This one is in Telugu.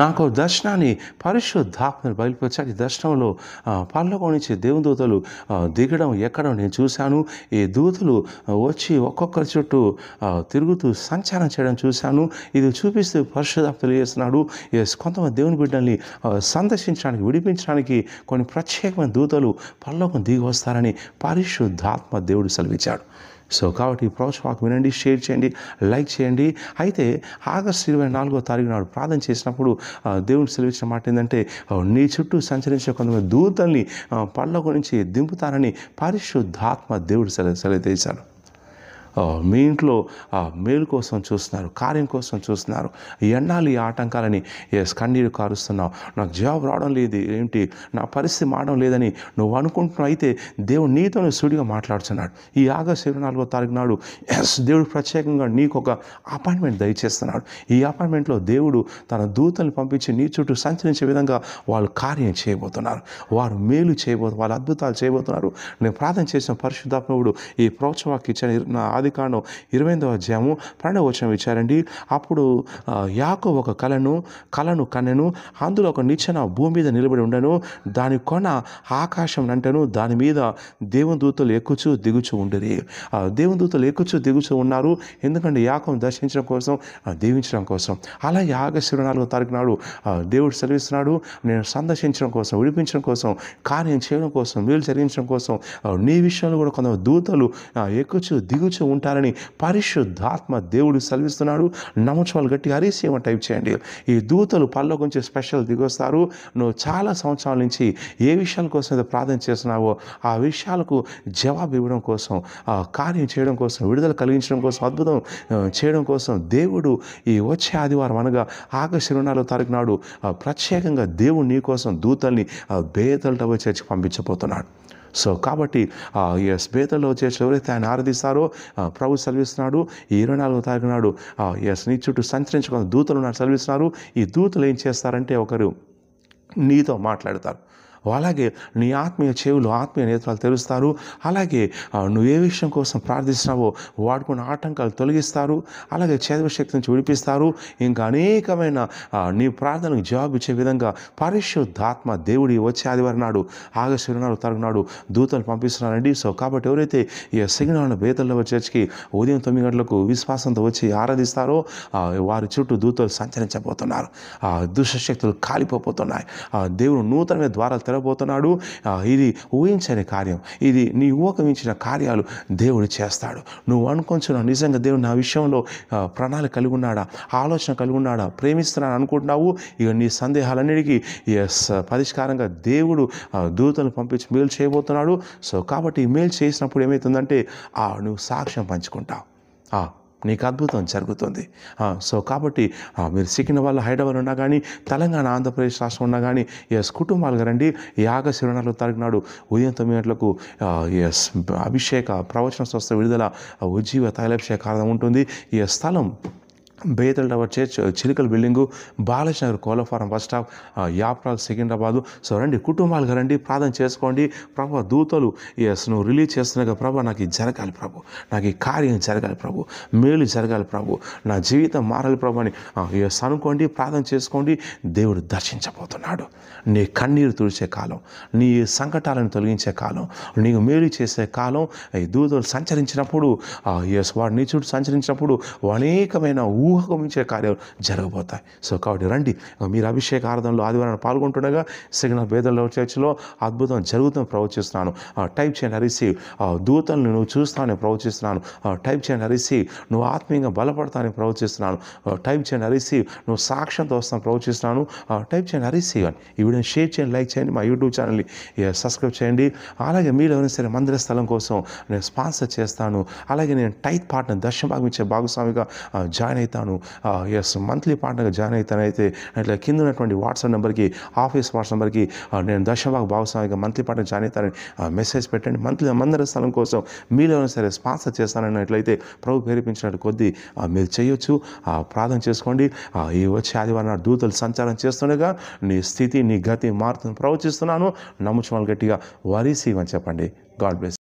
నాకు దర్శనాన్ని పరిశుద్ధాత్మను బయలుపరిచాడు. ఈ దర్శనంలో పరలోకం నుంచి దేవుని దూతలు దిగడం ఎక్కడం నేను చూశాను. ఈ దూతలు వచ్చి ఒక్కొక్కరి చుట్టూ తిరుగుతూ సంచారం చేయడం చూశాను. ఇది చూపిస్తూ పరిశుద్ధాత్మ తెలియజేస్తున్నాడు. కొంతమంది దేవుని బిడ్డల్ని సందర్శించడానికి, విడిపించడానికి కొన్ని ప్రత్యేకమైన దూతలు పరలోకం దిగి వస్తారని పరిశుద్ధాత్మ దేవుడు సెలవిచ్చాడు. సో కాబట్టి ఈ ప్రవచనవాక్యం వినండి, షేర్ చేయండి, లైక్ చేయండి. అయితే ఆగస్టు 24వ తారీఖు నాడు ప్రార్థన చేసినప్పుడు దేవుడు సెలవిచ్చిన మాట ఏంటంటే, నీ చుట్టూ సంచరించే కొంతమంది దూతల్ని పరలోకం నుంచి దింపుతారని పరిశుద్ధాత్మ దేవుడు సెలవు. మీ ఇంట్లో మేలు కోసం చూస్తున్నారు, కార్యం కోసం చూస్తున్నారు. ఎన్నాళ్ళు ఈ ఆటంకాలని కన్నీరు కారుస్తున్నావు, నాకు జవాబు రావడం లేదు, ఏంటి నా పరిస్థితి మారడం లేదని నువ్వు అనుకుంటున్నావు. అయితే దేవుడు నీతోనే సుడిగా మాట్లాడుతున్నాడు. ఈ ఆగస్టు 24వ తారీఖు నాడు దేవుడు ప్రత్యేకంగా నీకు ఒక అపాయింట్మెంట్ దయచేస్తున్నాడు. ఈ అపాయింట్మెంట్లో దేవుడు తన దూతల్ని పంపించి నీ చుట్టూ సంచరించే విధంగా వాళ్ళు కార్యం చేయబోతున్నారు, వారు మేలు చేయబోతున్నారు, వాళ్ళు అద్భుతాలు చేయబోతున్నారు. నేను ప్రార్థన చేసిన పరిశుద్ధాత్ముడు ఈ ప్రోత్సాహకి ఇచ్చిన ఆదికాండం 28వ అధ్యాయము 12వ వచనం ఇచ్చారండి. అప్పుడు యాకోబు ఒక కలను కనెను. అందులో ఒక నిచ్చెన భూమి మీద నిలబడి ఉండను, దాని కొన ఆకాశం నంటను, దాని మీద దేవుని దూతలు ఎక్కుచూ దిగుచూ ఉండిరి. దేవుని దూతలు ఎక్కుచూ దిగుచూ ఉన్నారు. ఎందుకంటే యాకోబు దర్శించడం కోసం, దీవించడం కోసం. అలాగే ఆగస్టు 24వ తారీఖు నాడు దేవుడు సెలవిస్తున్నాడు, నేను సందర్శించడం కోసం, విడిపించడం కోసం, కార్యం చేయడం కోసం, మేలు జరిగించడం కోసం నీ విషయంలో కూడా కొంత దూతలు ఎక్కుచూ దిగుచూ ఉంటారని పరిశుద్ధాత్మ దేవుడు సెలవిస్తున్నాడు. నమ్మచ్చు వాళ్ళు గట్టిగా హరీసి ఏమో టైప్ చేయండి. ఈ దూతలు పరలోకం నుంచి స్పెషల్ దిగొస్తారు. నువ్వు చాలా సంవత్సరాల నుంచి ఏ విషయాల కోసం అయితే ప్రార్థన చేస్తున్నావో ఆ విషయాలకు జవాబు ఇవ్వడం కోసం, కార్యం చేయడం కోసం, విడుదల కలిగించడం కోసం, అద్భుతం చేయడం కోసం దేవుడు ఈ వచ్చే ఆదివారం అనగా ఆగస్టు 24వ తారీఖు నాడు ప్రత్యేకంగా దేవుడు నీ కోసం దూతల్ని బేతల్ టవర్ చర్చికి పంపించబోతున్నాడు. సో కాబట్టి బేతల్లో చేసి ఎవరైతే ఆయన ఆరాధిస్తారో ప్రభు సెలవిస్తున్నాడు, ఈ 24వ తారీఖు నాడు నీ చుట్టూ సంచరించుకున్న దూతలు నాకు సెలవిస్తున్నారు. ఈ దూతలు ఏం చేస్తారంటే ఒకరు నీతో మాట్లాడతారు. అలాగే నీ ఆత్మీయ చెవులు, ఆత్మీయ నేత్రాలు తెరుస్తారు. అలాగే నువ్వు ఏ విషయం కోసం ప్రార్థిస్తున్నావో వాడుకున్న ఆటంకాలు తొలగిస్తారు. అలాగే చేదవ శక్తి నుంచి విడిపిస్తారు. ఇంకా అనేకమైన నీ ప్రార్థనకు జవాబు ఇచ్చే విధంగా పరిశుద్ధాత్మ దేవుడి వచ్చే ఆదివారం నాడు ఆగస్టు 24వ తారీఖు నాడు దూతలు పంపిస్తున్నారండి. సో కాబట్టి ఎవరైతే ఈ సిగ్నల్ బేతల్లో చర్చికి ఉదయం 9 గంటలకు విశ్వాసంతో వచ్చి ఆరాధిస్తారో వారి చుట్టూ దూతలు సంచరించబోతున్నారు. దుష్టశక్తులు కాలిపోతున్నాయి. దేవుడు నూతనమైన ద్వారాలు తెరబోతున్నాడు. ఇది ఊహించని కార్యం, ఇది నీ ఊహమించిన కార్యాలు దేవుడు చేస్తాడు. నువ్వు అనుకుంటున్నావు నిజంగా దేవుడు నా విషయంలో ప్రణాళిక కలిగి ఉన్నాడా, ఆలోచన కలిగి ఉన్నాడా, ప్రేమిస్తున్నాడు అనుకుంటున్నావు. ఇక నీ సందేహాలన్నిటికీ పరిష్కారంగా దేవుడు దూతలు పంపించి మేలు చేయబోతున్నాడు. సో కాబట్టి ఈ మేలు చేసినప్పుడు ఏమవుతుందంటే నువ్వు సాక్ష్యం పంచుకుంటావు, నీకు అద్భుతం జరుగుతుంది. సో కాబట్టి మీరు సిక్కిన వాళ్ళు హైదరాబాద్ ఉన్నా కానీ, తెలంగాణ, ఆంధ్రప్రదేశ్ రాష్ట్రం ఉన్నా కానీ కుటుంబాలుగా రండి. ఈ ఆగస్టు 24వ తారీఖు నాడు ఉదయం 9 గంటలకు అభిషేక ప్రవచన స్వస్థ విడుదల ఉజ్జీవ తైలాభిషేకార్థం ఉంటుంది. ఈ స్థలం Bethel tower church, Chilikal building, Balaji Nagar, Kolapharam bus stop, Yapral, Secunderabad. So రండి, కుటుంబాలుగా రండి, ప్రార్థన చేసుకోండి. ప్రభు దూతలు నువ్వు రిలీజ్ చేస్తున్నాగా, ప్రభు నాకు ఇది జరగాలి, ప్రభు నాకు ఈ కార్యం జరగాలి, ప్రభు మేలు జరగాలి, ప్రభు నా జీవితం మారాలి ప్రభు అని అనుకోండి, ప్రార్థన చేసుకోండి. దేవుడు దర్శించబోతున్నాడు. నీ కన్నీరు తుడిచే కాలం, నీ సంకటాలను తొలగించే కాలం, నీకు మేలు చేసే కాలం. ఈ దూతలు సంచరించినప్పుడు వాడు నీ చుట్టూ సంచరించినప్పుడు అనేకమైన ఊహకమించే కార్యాలు జరగబోతాయి. సో కాబట్టి రండి, మీరు అభిషేక ఆరాధనలో ఆదివారం పాల్గొంటుండగా సిగ్నల్ బేతల్లో చర్చిలో అద్భుతం జరుగుతుంది ప్రవచిస్తున్నాను. టైప్ చేయండి రిసీవ్. దూతలను నువ్వు చూస్తానని ప్రవచిస్తున్నాను. టైప్ చేయండి రిసీవ్. నువ్వు ఆత్మీయంగా బలపడతానని ప్రవచిస్తున్నాను. టైప్ చేయండి రిసీవ్. నువ్వు సాక్ష్యంతో వస్తాను ప్రవచిస్తున్నాను. టైప్ చేయండి రిసీవ్ అని. ఈ వీడియోని షేర్ చేయండి, లైక్ చేయండి, మా యూట్యూబ్ ఛానల్ని సబ్స్క్రైబ్ చేయండి. అలాగే మీరు ఎవరైనా సరే మందిర స్థలం కోసం నేను స్పాన్సర్ చేస్తాను. అలాగే నేను టైత్ పార్ట్నర్ దర్శన భాగం ఇచ్చే భాగస్వామిగా జాయిన్ అవుతాను. మంత్లీ పార్ట్నర్గా జాయిన్ అవుతాను. అయితే ఇట్లా కింద ఉన్నటువంటి వాట్సాప్ నెంబర్కి, ఆఫీస్ వాట్సాప్ నెంబర్కి నేను దర్శనభాగ భాగస్వామిగా మంత్లీ పార్ట్నర్ జాయిన్ అవుతానని మెసేజ్ పెట్టండి. మందిర స్థలం కోసం మీరు ఎవరైనా సరే స్పాన్సర్ చేస్తానన్నట్లయితే ప్రభు ప్రేరేపించినట్టు కొద్దీ మీరు చేయొచ్చు. ప్రార్థన చేసుకోండి. ఈ వచ్చే ఆదివారం నాడు దూతలు సంచారం చేస్తుండగా నీ స్థితి, నీ గతి మారుతుంది ప్రవచిస్తున్నాను. నమ్ముచున్న వాళ్ళు గట్టిగా వరీసి అని చెప్పండి. God bless.